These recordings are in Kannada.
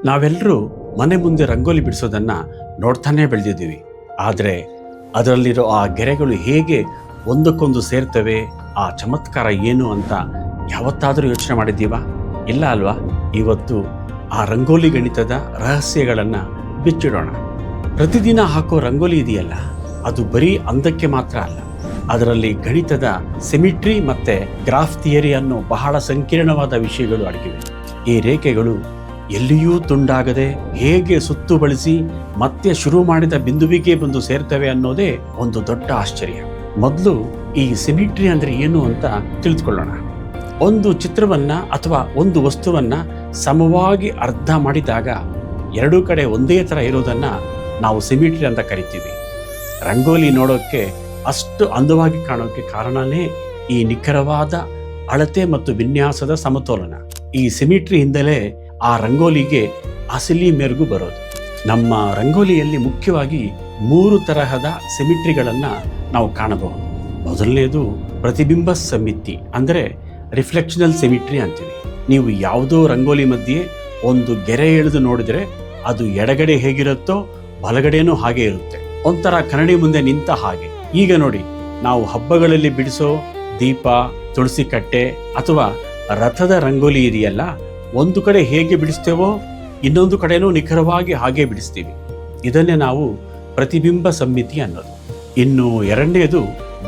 ನಾವೆಲ್ಲರೂ ಮನೆ ಮುಂದೆ ರಂಗೋಲಿ ಬಿಡಿಸೋದನ್ನ ನೋಡ್ತಾನೆ ಬೆಳೆದಿದ್ದೀವಿ. ಆದರೆ ಅದರಲ್ಲಿರೋ ಆ ಗೆರೆಗಳು ಹೇಗೆ ಒಂದಕ್ಕೊಂದು ಸೇರ್ತವೆ, ಆ ಚಮತ್ಕಾರ ಏನು ಅಂತ ಯಾವತ್ತಾದರೂ ಯೋಚನೆ ಮಾಡಿದ್ದೀವಾ? ಇಲ್ಲ ಅಲ್ವಾ? ಇವತ್ತು ಆ ರಂಗೋಲಿ ಗಣಿತದ ರಹಸ್ಯಗಳನ್ನು ಬಿಚ್ಚಿಡೋಣ. ಪ್ರತಿದಿನ ಹಾಕೋ ರಂಗೋಲಿ ಇದೆಯಲ್ಲ, ಅದು ಬರೀ ಅಂದಕ್ಕೆ ಮಾತ್ರ ಅಲ್ಲ. ಅದರಲ್ಲಿ ಗಣಿತದ ಸಿಮಿಟ್ರಿ ಮತ್ತೆ ಗ್ರಾಫ್ ಥಿಯರಿ ಅನ್ನೋ ಬಹಳ ಸಂಕೀರ್ಣವಾದ ವಿಷಯಗಳು ಅಡಗಿವೆ. ಈ ರೇಖೆಗಳು ಎಲ್ಲಿಯೂ ತುಂಡಾಗದೆ ಹೇಗೆ ಸುತ್ತು ಬಳಸಿ ಮತ್ತೆ ಶುರು ಮಾಡಿದ ಬಿಂದುವಿಗೆ ಬಂದು ಸೇರ್ತವೆ ಅನ್ನೋದೇ ಒಂದು ದೊಡ್ಡ ಆಶ್ಚರ್ಯ. ಮೊದಲು ಈ ಸಿಮಿಟ್ರಿ ಅಂದ್ರೆ ಏನು ಅಂತ ತಿಳಿದುಕೊಳ್ಳೋಣ. ಒಂದು ಚಿತ್ರವನ್ನ ಅಥವಾ ಒಂದು ವಸ್ತುವನ್ನ ಸಮವಾಗಿ ಅರ್ಧ ಮಾಡಿದಾಗ ಎರಡೂ ಕಡೆ ಒಂದೇ ಥರ ಇರೋದನ್ನ ನಾವು ಸಿಮಿಟ್ರಿ ಅಂತ ಕರಿತೀವಿ. ರಂಗೋಲಿ ನೋಡೋಕ್ಕೆ ಅಷ್ಟು ಅಂದವಾಗಿ ಕಾಣೋಕ್ಕೆ ಕಾರಣನೇ ಈ ನಿಖರವಾದ ಅಳತೆ ಮತ್ತು ವಿನ್ಯಾಸದ ಸಮತೋಲನ. ಈ ಸಿಮಿಟ್ರಿ ಹಿಂದಲೇ ಆ ರಂಗೋಲಿಗೆ ಅಸಲಿ ಮೆರುಗು ಬರೋದು. ನಮ್ಮ ರಂಗೋಲಿಯಲ್ಲಿ ಮುಖ್ಯವಾಗಿ 3 ತರಹದ ಸಿಮಿಟ್ರಿಗಳನ್ನು ನಾವು ಕಾಣಬಹುದು. ಮೊದಲನೇದು ಪ್ರತಿಬಿಂಬ ಸಮ್ಮಿತಿ, ಅಂದರೆ ರಿಫ್ಲೆಕ್ಷನಲ್ ಸಿಮಿಟ್ರಿ ಅಂತೀವಿ. ನೀವು ಯಾವುದೋ ರಂಗೋಲಿ ಮಧ್ಯೆ ಒಂದು ಗೆರೆ ಎಳೆದು ನೋಡಿದರೆ ಅದು ಎಡಗಡೆ ಹೇಗಿರುತ್ತೋ ಬಲಗಡೆನೂ ಹಾಗೆ ಇರುತ್ತೆ, ಒಂಥರ ಕನ್ನಡಿ ಮುಂದೆ ನಿಂತ ಹಾಗೆ. ಈಗ ನೋಡಿ, ನಾವು ಹಬ್ಬಗಳಲ್ಲಿ ಬಿಡಿಸೋ ದೀಪ, ತುಳಸಿ ಕಟ್ಟೆ ಅಥವಾ ರಥದ ರಂಗೋಲಿ ಇದೆಯಲ್ಲ, ಒಂದು ಕಡೆ ಹೇಗೆ ಬಿಡಿಸ್ತೇವೋ ಇನ್ನೊಂದು ಕಡೆನೂ ನಿಖರವಾಗಿ ಹಾಗೆ ಬಿಡಿಸ್ತೀವಿ. ಇದನ್ನೇ ನಾವು ಪ್ರತಿಬಿಂಬ ಸಮ್ಮಿತಿ ಅನ್ನೋದು. ಇನ್ನು ಎರಡನೇದು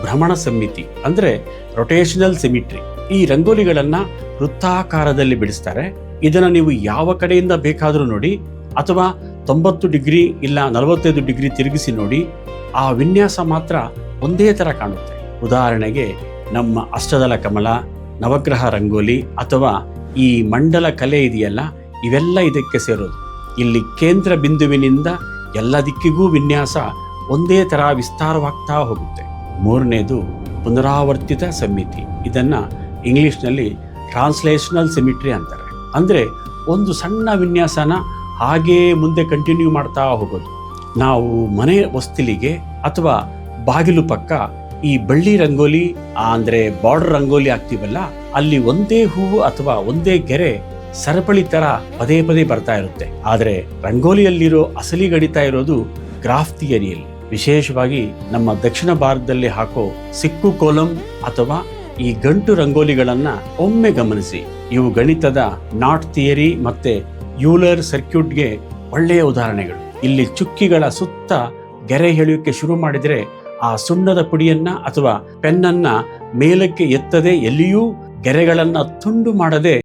ಭ್ರಮಣ ಸಮ್ಮಿತಿ, ಅಂದರೆ ರೊಟೇಷನಲ್ ಸಿಮಿಟ್ರಿ. ಈ ರಂಗೋಲಿಗಳನ್ನ ವೃತ್ತಾಕಾರದಲ್ಲಿ ಬಿಡಿಸ್ತಾರೆ. ಇದನ್ನು ನೀವು ಯಾವ ಕಡೆಯಿಂದ ಬೇಕಾದರೂ ನೋಡಿ, ಅಥವಾ 90 ಡಿಗ್ರಿ ಇಲ್ಲ 45 ಡಿಗ್ರಿ ತಿರುಗಿಸಿ ನೋಡಿ, ಆ ವಿನ್ಯಾಸ ಮಾತ್ರ ಒಂದೇ ಥರ ಕಾಣುತ್ತೆ. ಉದಾಹರಣೆಗೆ ನಮ್ಮ ಅಷ್ಟದಳ ಕಮಲ, ನವಗ್ರಹ ರಂಗೋಲಿ ಅಥವಾ ಈ ಮಂಡಲ ಕಲೆ ಇದೆಯಲ್ಲ, ಇವೆಲ್ಲ ಇದಕ್ಕೆ ಸೇರೋದು. ಇಲ್ಲಿ ಕೇಂದ್ರ ಬಿಂದುವಿನಿಂದ ಎಲ್ಲ ದಿಕ್ಕಿಗೂ ವಿನ್ಯಾಸ ಒಂದೇ ಥರ ವಿಸ್ತಾರವಾಗ್ತಾ ಹೋಗುತ್ತೆ. ಮೂರನೇದು ಪುನರಾವರ್ತಿತ ಸಮ್ಮಿತಿ. ಇದನ್ನು ಇಂಗ್ಲೀಷ್ನಲ್ಲಿ ಟ್ರಾನ್ಸ್ಲೇಷನಲ್ ಸಿಮಿಟ್ರಿ ಅಂತಾರೆ. ಅಂದರೆ ಒಂದು ಸಣ್ಣ ವಿನ್ಯಾಸನ ಹಾಗೇ ಮುಂದೆ ಕಂಟಿನ್ಯೂ ಮಾಡ್ತಾ ಹೋಗೋದು. ನಾವು ಮನೆ ಹೊಸ್ತಿಲಿಗೆ ಅಥವಾ ಬಾಗಿಲು ಪಕ್ಕ ಈ ಬಳ್ಳಿ ರಂಗೋಲಿ ಅಂದರೆ ಬಾರ್ಡರ್ ರಂಗೋಲಿ ಹಾಕ್ತೀವಲ್ಲ, ಅಲ್ಲಿ ಒಂದೇ ಹೂವು ಅಥವಾ ಒಂದೇ ಗೆರೆ ಸರಪಳಿ ತರ ಪದೇ ಪದೇ ಬರ್ತಾ ಇರುತ್ತೆ. ಆದರೆ ರಂಗೋಲಿಯಲ್ಲಿರೋ ಅಸಲಿ ಗಣಿತ ಇರೋದು ಗ್ರಾಫ್ ಥಿಯರಿಯಲ್ಲಿ. ವಿಶೇಷವಾಗಿ ನಮ್ಮ ದಕ್ಷಿಣ ಭಾರತದಲ್ಲಿ ಹಾಕೋ ಸಿಕ್ಕು ಕೋಲಂ ಅಥವಾ ಈ ಗಂಟು ರಂಗೋಲಿಗಳನ್ನ ಒಮ್ಮೆ ಗಮನಿಸಿ. ಇವು ಗಣಿತದ ನಾಟ್ ಥಿಯರಿ ಮತ್ತೆ ಯೂಲರ್ ಸರ್ಕ್ಯೂಟ್ಗೆ ಒಳ್ಳೆಯ ಉದಾಹರಣೆಗಳು. ಇಲ್ಲಿ ಚುಕ್ಕಿಗಳ ಸುತ್ತ ಗೆರೆ ಎಳೆಯೋಕೆ ಶುರು ಮಾಡಿದರೆ ಆ ಸುಣ್ಣದ ಪುಡಿಯನ್ನ ಅಥವಾ ಪೆನ್ನನ್ನ ಮೇಲಕ್ಕೆ ಎತ್ತದೆ ಎಲ್ಲಿಯೂ ಗೆರೆಗಳನ್ನ ತುಂಡು ಮಾಡದೆ